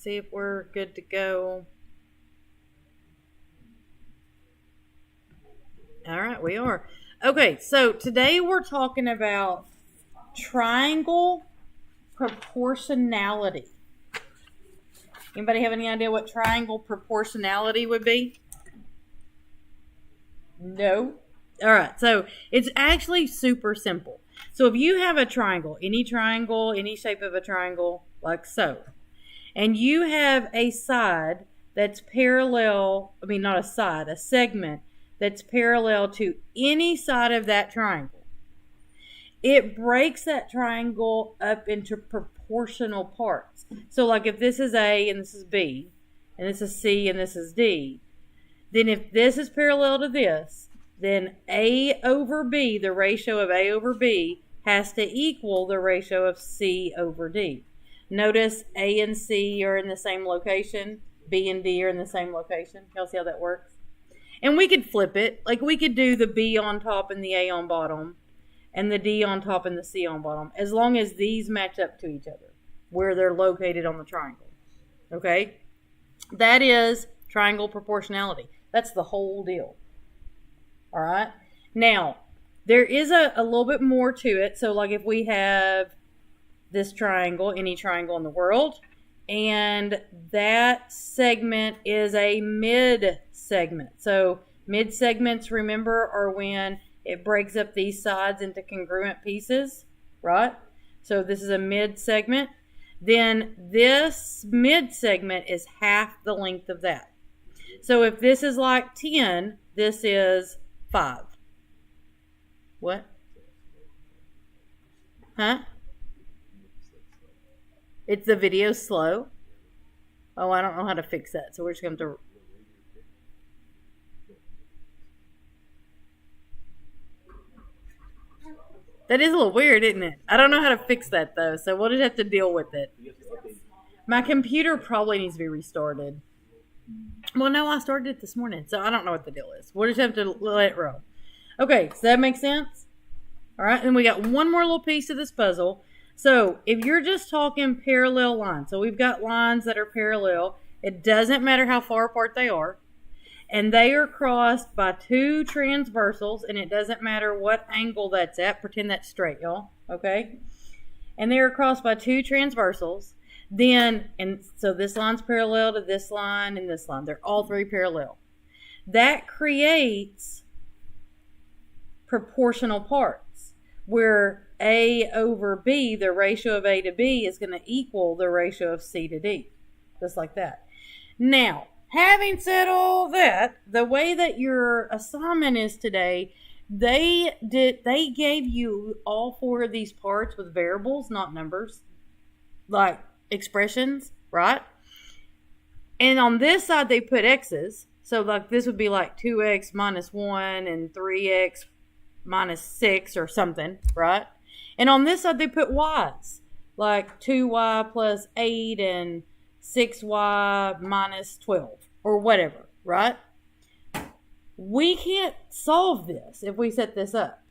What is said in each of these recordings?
see if we're good to go. All right, we are. Okay, so today we're talking about triangle proportionality. Anybody have any idea what triangle proportionality would be? No. All right, so it's actually super simple. So if you have a triangle, any shape of a triangle, like so, and you have a side that's parallel, not a side, a segment that's parallel to any side of that triangle, it breaks that triangle up into proportional parts. So like if this is A and this is B, and this is C and this is D, then if this is parallel to this, then A over B, the ratio of A over B, has to equal the ratio of C over D. Notice A and C are in the same location. B and D are in the same location. Y'all see how that works? And we could flip it. Like we could do the B on top and the A on bottom, and the D on top and the C on bottom, as long as these match up to each other, where they're located on the triangle. Okay? That is triangle proportionality. That's the whole deal. All right? Now, there is a little bit more to it. So like if we have this triangle, any triangle in the world, and that segment is a mid segment. So mid segments, remember, are when it breaks up these sides into congruent pieces, right? So this is a mid segment. Then this mid segment is half the length of that. So if this is like 10, this is 5. What? Huh? It's the video slow? Oh, I don't know how to fix that. So we're just going to... That is a little weird, isn't it? I don't know how to fix that, though. So we'll just have to deal with it. My computer probably needs to be restarted. Well, no, I started it this morning. So I don't know what the deal is. We'll just have to let it roll. Okay, does that make sense? All right, and we got one more little piece of this puzzle. So if you're just talking parallel lines, so we've got lines that are parallel. It doesn't matter how far apart they are. And they are crossed by two transversals, and it doesn't matter what angle that's at. Pretend that's straight, y'all. Okay? And they are crossed by two transversals. Then, and so this line's parallel to this line and this line. They're all three parallel. That creates proportional parts, where A over B, the ratio of A to B, is going to equal the ratio of C to D. Just like that. Now, having said all that, the way that your assignment is today, they gave you all four of these parts with variables, not numbers, like expressions, right? And on this side, they put x's. So like this would be like 2x minus 1 and 3x minus 6 or something, right? And on this side, they put y's, like 2y plus 8 and 6y minus 12 or whatever, right? We can't solve this if we set this up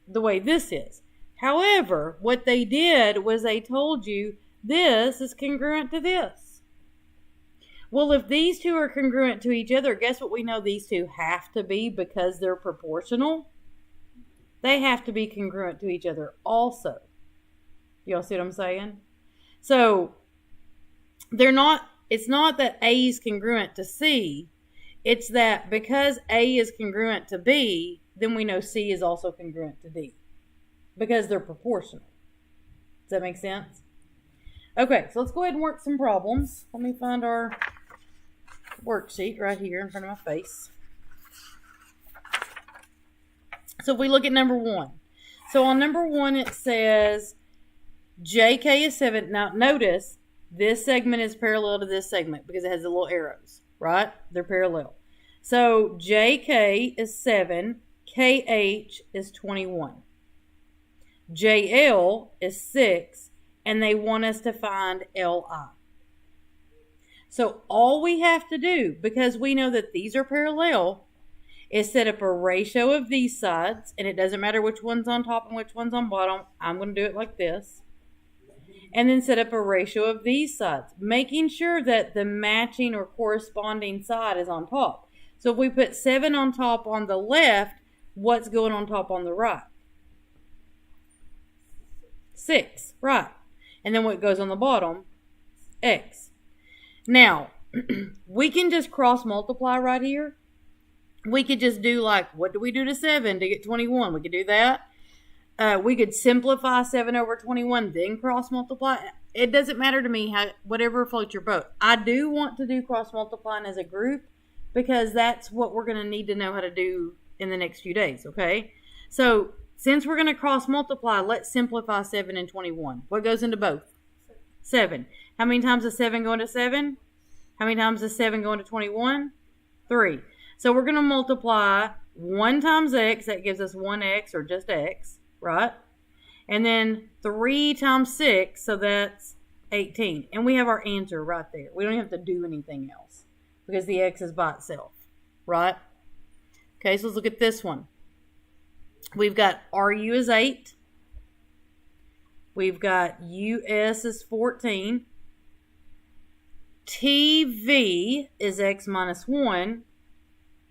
the way this is. However, what they did was they told you this is congruent to this. Well, if these two are congruent to each other, guess what we know these two have to be because they're proportional? They have to be congruent to each other also. Y'all see what I'm saying? So, it's not that A is congruent to C. It's that because A is congruent to B, then we know C is also congruent to D. Because they're proportional. Does that make sense? Okay, so let's go ahead and work some problems. Let me find our worksheet right here in front of my face. So if we look at number 1. So on number 1 it says JK is 7. Now notice this segment is parallel to this segment because it has the little arrows, right? They're parallel. So JK is 7. KH is 21. JL is 6. And they want us to find LI. So all we have to do, because we know that these are parallel, is set up a ratio of these sides. And it doesn't matter which one's on top and which one's on bottom. I'm going to do it like this. And then set up a ratio of these sides, making sure that the matching or corresponding side is on top. So if we put 7 on top on the left, what's going on top on the right? 6, right. And then what goes on the bottom? X. Now, we can just cross multiply right here. We could just do like, what do we do to 7 to get 21? We could do that. We could simplify 7 over 21, then cross multiply. It doesn't matter to me, whatever floats your boat. I do want to do cross multiplying as a group because that's what we're going to need to know how to do in the next few days, okay? So since we're going to cross multiply, let's simplify 7 and 21. What goes into both? 7. How many times does 7 go into 7? How many times does 7 go into 21? 3. So we're going to multiply 1 times x. That gives us 1x or just x, right? And then 3 times 6, so that's 18. And we have our answer right there. We don't have to do anything else because the x is by itself, right? Okay, so let's look at this one. We've got RU is 8. We've got US is 14. TV is x minus 1.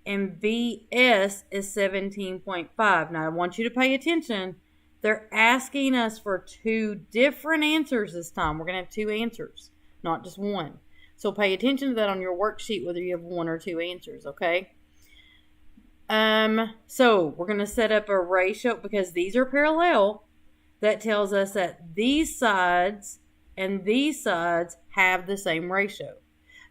And VS is 17.5. Now, I want you to pay attention. They're asking us for 2 different answers this time. We're going to have 2 answers, not just one. So pay attention to that on your worksheet, whether you have 1 or 2 answers, okay? So we're going to set up a ratio because these are parallel. That tells us that these sides and these sides have the same ratio.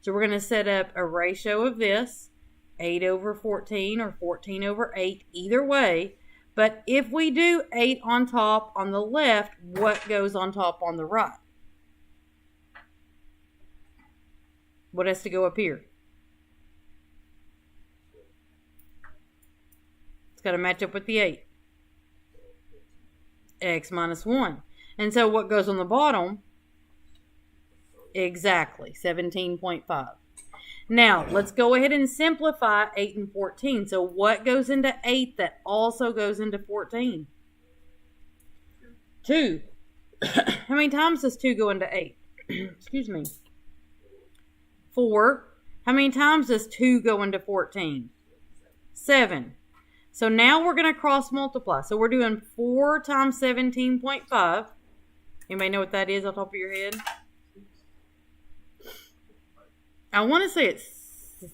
So we're going to set up a ratio of this. 8 over 14 or 14 over 8, either way. But if we do 8 on top on the left, what goes on top on the right? What has to go up here? It's got to match up with the 8. X minus 1. And so what goes on the bottom? Exactly, 17.5. Now, let's go ahead and simplify 8 and 14. So what goes into 8 that also goes into 14? 2. How many times does 2 go into 8? Excuse me. 4. How many times does 2 go into 14? 7. So now we're going to cross multiply. So we're doing 4 times 17.5. Anybody know what that is on top of your head? I want to say it's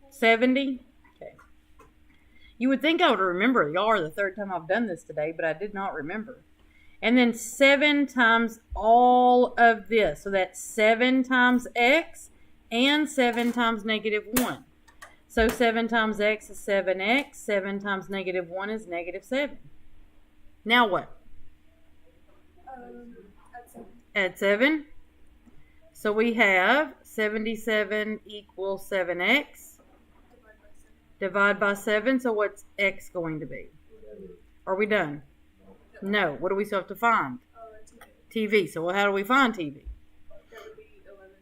70. Okay. You would think I would remember. Y'all are the third time I've done this today, but I did not remember. And then 7 times all of this. So that's 7 times x and 7 times negative 1. So 7 times x is 7x. 7 times negative 1 is negative 7. Now what? Add 7. So we have 77 equals 7x. Divide by 7. So what's x going to be? Are we done? No. What do we still have to find? TV. So how do we find TV? That would be 11.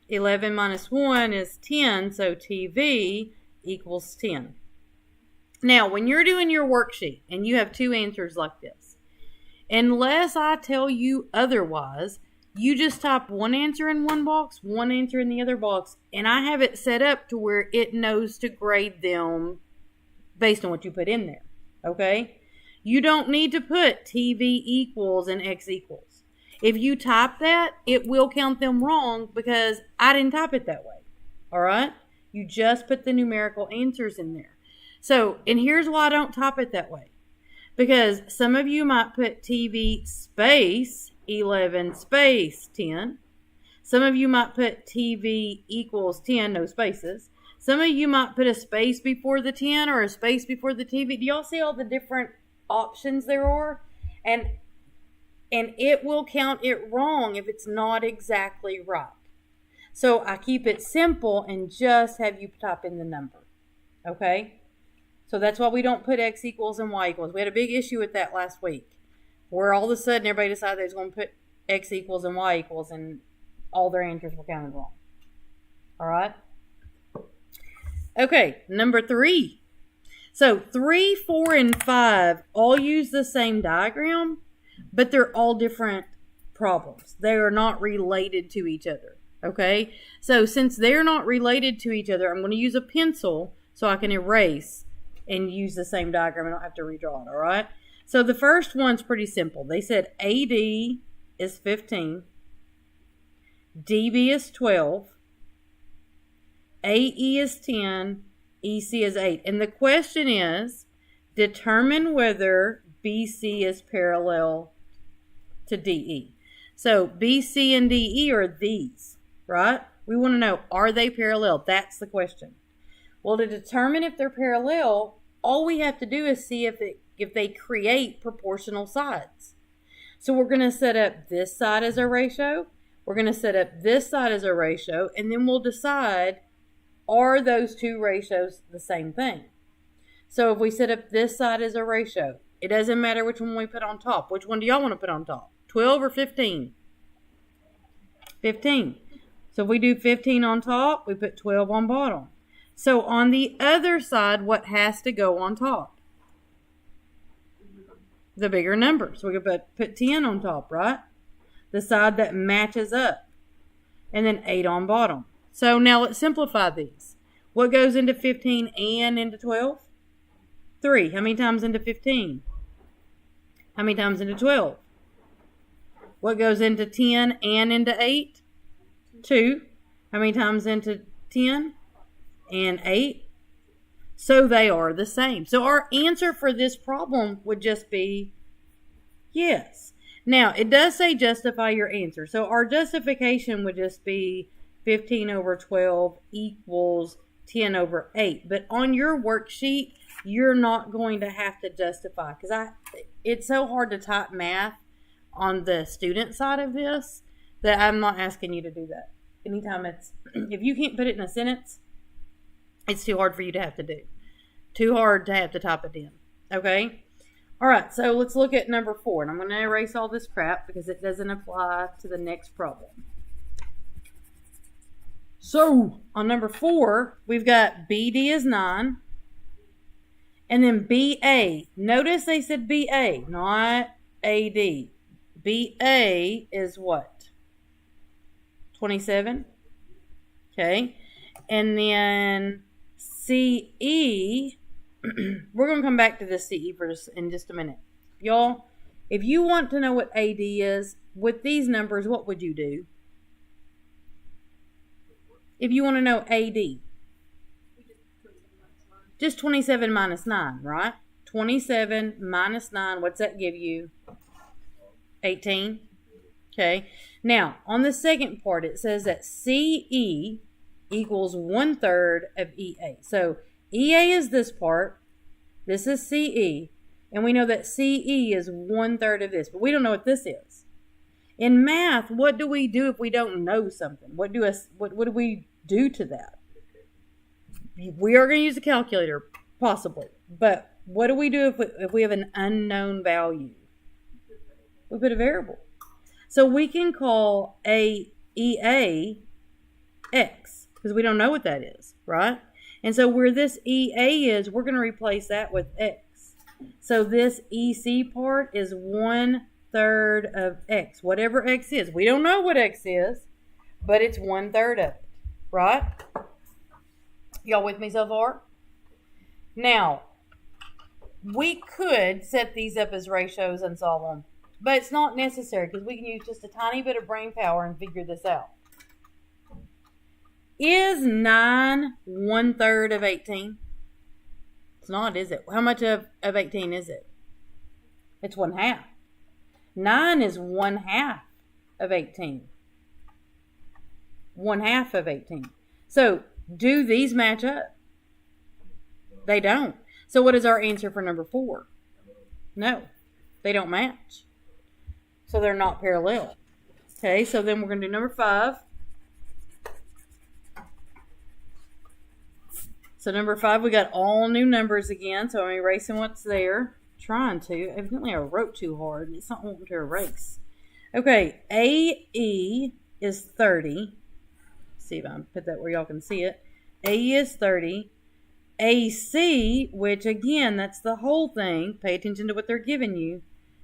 11 minus 1 is 10. So TV equals 10. Now, when you're doing your worksheet and you have 2 answers like this, unless I tell you otherwise, you just type one answer in one box, one answer in the other box, and I have it set up to where it knows to grade them based on what you put in there, okay? You don't need to put TV equals and X equals. If you type that, it will count them wrong because I didn't type it that way, all right? You just put the numerical answers in there. So, and here's why I don't type it that way. Because some of you might put TV space 11 space 10. Some of you might put TV equals 10, no spaces. Some of you might put a space before the 10 or a space before the TV. Do y'all see all the different options there are? And it will count it wrong if it's not exactly right. So I keep it simple and just have you type in the number. Okay? So that's why we don't put X equals and Y equals. We had a big issue with that last week, where all of a sudden everybody decided they was going to put X equals and Y equals and all their answers were counted wrong. All right? Okay, number 3. So 3, 4, and 5 all use the same diagram, but they're all different problems. They are not related to each other. Okay? So since they're not related to each other, I'm going to use a pencil so I can erase and use the same diagram. I don't have to redraw it, all right? So the first one's pretty simple. They said AD is 15, DB is 12, AE is 10, EC is 8. And the question is, determine whether BC is parallel to DE. So BC and DE are these, right? We want to know, are they parallel? That's the question. Well, to determine if they're parallel, all we have to do is see if they create proportional sides. So we're going to set up this side as a ratio. We're going to set up this side as a ratio, and then we'll decide, are those two ratios the same thing? So if we set up this side as a ratio, it doesn't matter which one we put on top. Which one do y'all want to put on top? 12 or 15? 15. So if we do 15 on top, we put 12 on bottom. So on the other side, what has to go on top? The bigger number. So we can put 10 on top, right? The side that matches up. And then 8 on bottom. So now let's simplify these. What goes into 15 and into 12? 3. How many times into 15? How many times into 12? What goes into 10 and into 8? 2. How many times into 10 and 8? So they are the same. So our answer for this problem would just be yes. Now, it does say justify your answer. So our justification would just be 15 over 12 equals 10 over 8. But on your worksheet, you're not going to have to justify, because it's so hard to type math on the student side of this that I'm not asking you to do that. Anytime if you can't put it in a sentence, it's too hard for you to have to do. Too hard to have to type it in. Okay? All right, so let's look at number 4. And I'm going to erase all this crap because it doesn't apply to the next problem. So, on number 4, we've got BD is 9. And then BA. Notice they said BA, not AD. BA is what? 27. Okay. And then CE, we're going to come back to this CE in just a minute. Y'all, if you want to know what AD is, with these numbers, what would you do? If you want to know AD. Just 27 minus 9, right? 27 minus 9, what's that give you? 18. Okay. Now, on the second part, it says that CE equals 1/3 of EA. So, EA is this part. This is CE. And we know that CE is 1/3 of this. But we don't know what this is. In math, what do we do if we don't know something? What do we do to that? We are going to use a calculator, possibly. But what do we do if we have an unknown value? We put a variable. So we can call EA X, because we don't know what that is, right? And so where this EA is, we're going to replace that with X. So this EC part is 1/3 of X, whatever X is. We don't know what X is, but it's 1/3 of it, right? Y'all with me so far? Now, we could set these up as ratios and solve them, but it's not necessary because we can use just a tiny bit of brain power and figure this out. Is 9 1/3 of 18? It's not, is it? How much of 18 is it? It's 1/2. 9 is 1/2 of 18. 1/2 of 18. So, do these match up? They don't. So what is our answer for number 4? No, they don't match. So they're not parallel. Okay, so then we're going to do number 5. So number 5, we got all new numbers again. So I'm erasing what's there. Trying to. Evidently I wrote too hard and it's not wanting to erase. Okay, AE is 30. See if I can put that where y'all can see it. AE is 30. AC, which again, that's the whole thing. Pay attention to what they're giving you.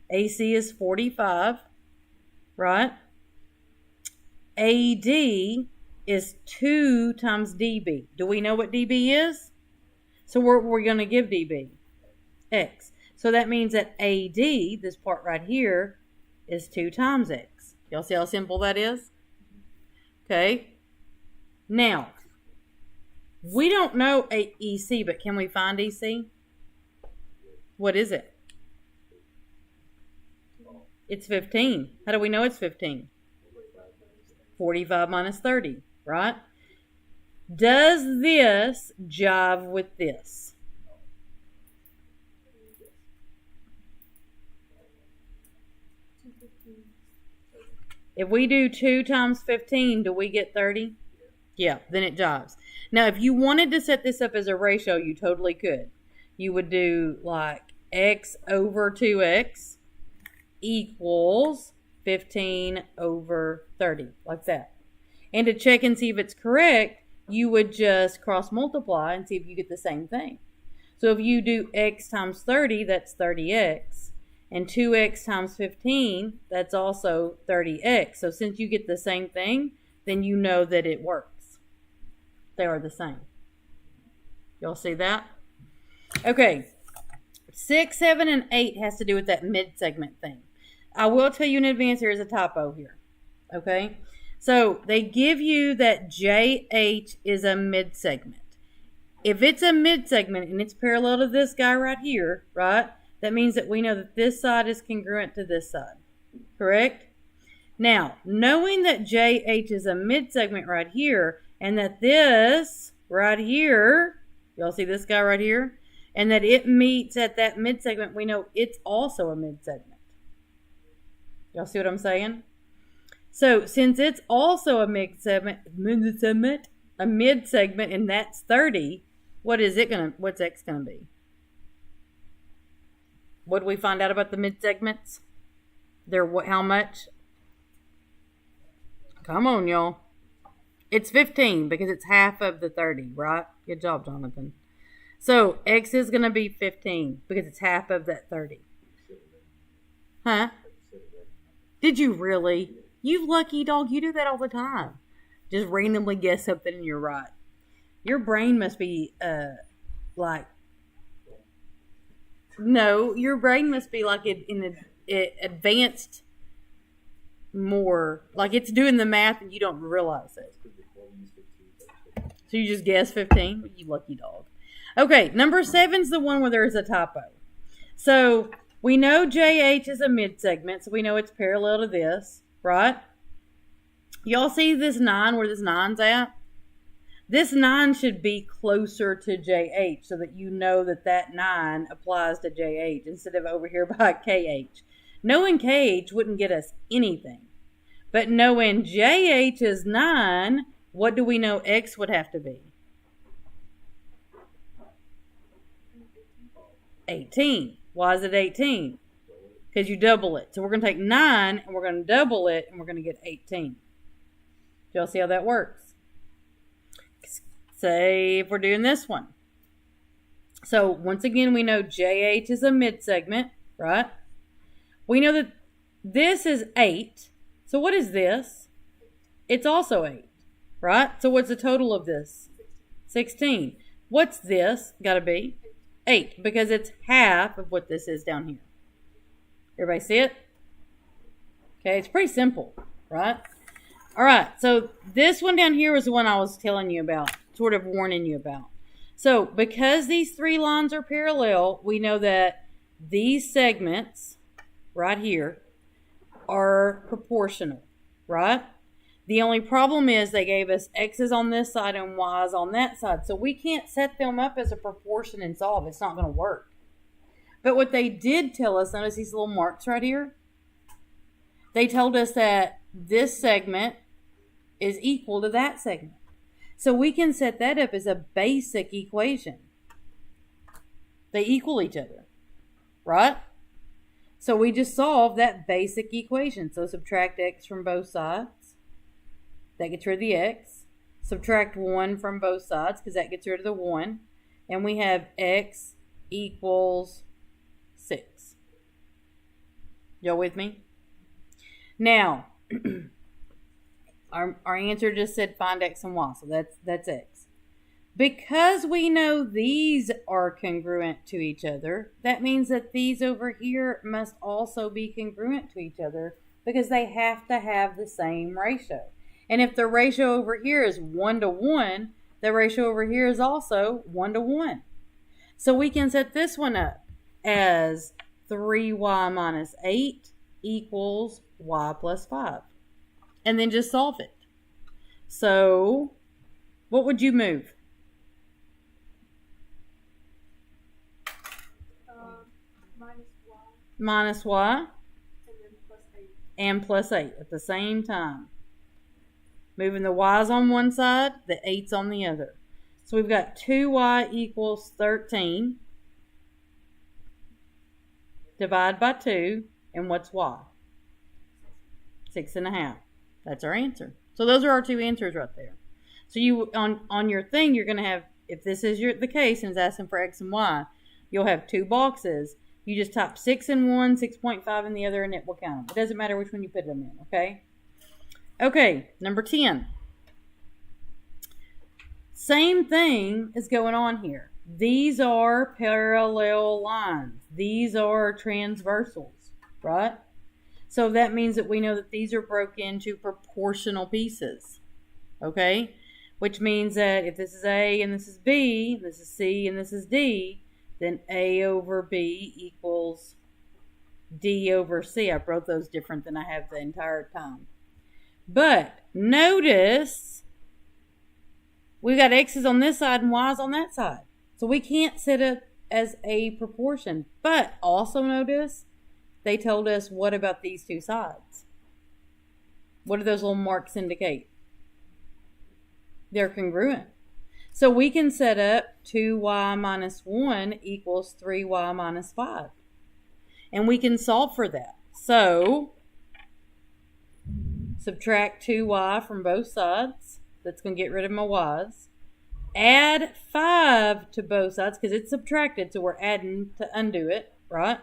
AC is 45. right? AD is 2 times DB. Do we know what DB is? So we're going to give DB X. So that means that AD, this part right here, is 2 times X. Y'all see how simple that is? Okay. Now, we don't know EC, but can we find EC? What is it? It's 15. How do we know it's 15? 45 minus 30, right? Does this jive with this? If we do 2 times 15, do we get 30? Yeah, then it jives. Now, if you wanted to set this up as a ratio, you totally could. You would do like x over 2x equals 15 over 30, like that. And to check and see if it's correct, you would just cross multiply and see if you get the same thing. So if you do x times 30, that's 30x. And 2x times 15, that's also 30x. So since you get the same thing, then you know that it works. They are the same. Y'all see that? Okay. 6, 7, and 8 has to do with that mid-segment thing. I will tell you in advance there is a typo here. Okay? So they give you that JH is a mid-segment. If it's a mid-segment and it's parallel to this guy right here, right? That means that we know that this side is congruent to this side. Correct? Now, knowing that JH is a mid-segment right here, and that this right here, y'all see this guy right here? And that it meets at that mid-segment, we know it's also a mid-segment. Y'all see what I'm saying? So, since it's also a mid-segment, and that's 30, what's X gonna be? What did we find out about the mid-segments? They're how much? Come on, y'all. It's 15 because it's half of the 30, right? Good job, Jonathan. So, X is going to be 15 because it's half of that 30. Huh? Did you really? You lucky dog. You do that all the time. Just randomly guess something and you're right. Your brain must be, no, your brain must be like in advanced more, like it's doing the math and you don't realize it. So you just guess 15? You lucky dog. Okay, number 7's the one where there's a typo. So we know JH is a mid-segment, so we know it's parallel to this, right? Y'all see this 9 where this 9's at? This 9 should be closer to JH so that you know that that 9 applies to JH instead of over here by KH. Knowing KH wouldn't get us anything. But knowing JH is 9, what do we know X would have to be? 18. Why is it 18? Because you double it. So we're going to take 9 and we're going to double it and we're going to get 18. Do y'all see how that works? Say if we're doing this one. So once again, we know JH is a mid-segment, right? We know that this is 8. So what is this? It's also 8, right? So what's the total of this? 16. What's this? Got to be 8 because it's half of what this is down here. Everybody see it? Okay, it's pretty simple, right? All right, so this one down here was the one I was telling you about, sort of warning you about. So because these 3 lines are parallel, we know that these segments right here are proportional, right? The only problem is they gave us X's on this side and Y's on that side. So we can't set them up as a proportion and solve. It's not going to work. But what they did tell us, notice these little marks right here? They told us that this segment is equal to that segment. So we can set that up as a basic equation. They equal each other, right? So we just solved that basic equation. So subtract X from both sides. That gets rid of the X. Subtract 1 from both sides because that gets rid of the 1. And we have X equals 6. Y'all with me? Now, our answer just said find x and y, so that's x. Because we know these are congruent to each other, that means that these over here must also be congruent to each other because they have to have the same ratio. And if the ratio over here is 1 to 1, the ratio over here is also 1 to 1. So we can set this one up as 3y minus 8 equals y plus 5. And then just solve it. So what would you move? Minus y. And then plus 8. And plus 8 at the same time. Moving the y's on one side, the 8's on the other. So we've got 2y equals 13. Divide by 2. And what's y? 6.5. That's our answer. So those are our two answers right there. So you on your thing, you're going to have, if this is the case and it's asking for x and y, you'll have two boxes. You just type 6 in one, 6.5 in the other, and it will count them. It doesn't matter which one you put them in, okay? Okay, number 10. Same thing is going on here. These are parallel lines. These are transversals, right? So that means that we know that these are broken into proportional pieces, okay? Which means that if this is A and this is B, this is C and this is D, then A over B equals D over C. I wrote those different than I have the entire time. But notice we've got X's on this side and Y's on that side. So we can't set it as a proportion. But also notice they told us, what about these two sides? What do those little marks indicate? They're congruent. So we can set up 2y minus 1 equals 3y minus 5. And we can solve for that. So subtract 2y from both sides. That's going to get rid of my y's. Add 5 to both sides because it's subtracted, so we're adding to undo it, right?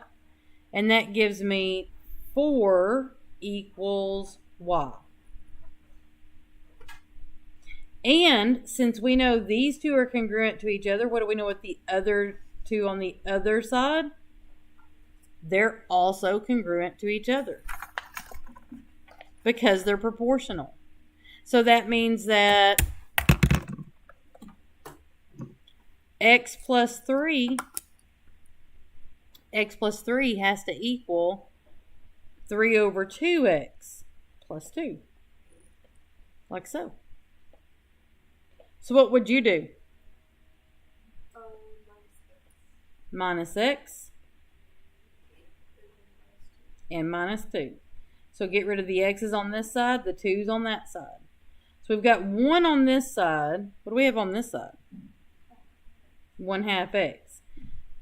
And that gives me 4 equals y. And since we know these two are congruent to each other, what do we know with the other two on the other side? They're also congruent to each other because they're proportional. So that means that x plus 3 has to equal 3 over 2x plus 2. Like so. So what would you do? Minus x and minus 2. So get rid of the x's on this side, the 2's on that side. So we've got 1 on this side. What do we have on this side? 1/2 x.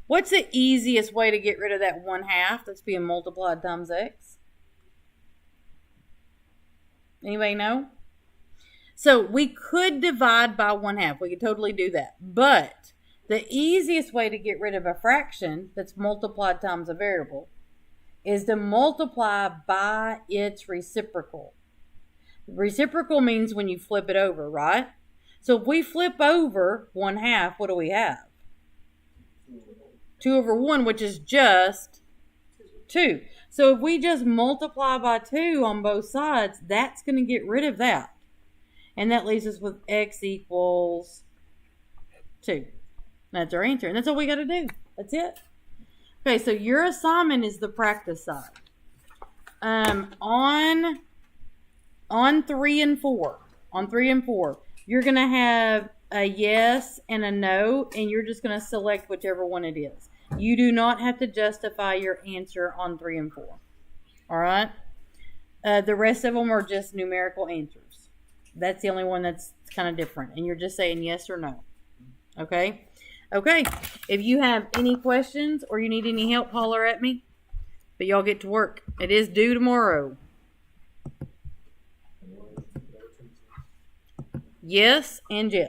What's the easiest way to get rid of that 1/2 that's being multiplied times x? Anybody know? So we could divide by 1/2. We could totally do that. But the easiest way to get rid of a fraction that's multiplied times a variable is to multiply by its reciprocal. Reciprocal means when you flip it over, right? So if we flip over 1/2, what do we have? 2 over 1, which is just 2. So if we just multiply by 2 on both sides, that's going to get rid of that. And that leaves us with x equals 2. That's our answer. And that's all we got to do. That's it. Okay, so your assignment is the practice side. On 3 and 4, you're going to have a yes and a no, and you're just going to select whichever one it is. You do not have to justify your answer on 3 and 4. All right? The rest of them are just numerical answers. That's the only one that's kind of different, and you're just saying yes or no. Okay? Okay. If you have any questions or you need any help, holler at me. But y'all get to work. It is due tomorrow. Yes and yes.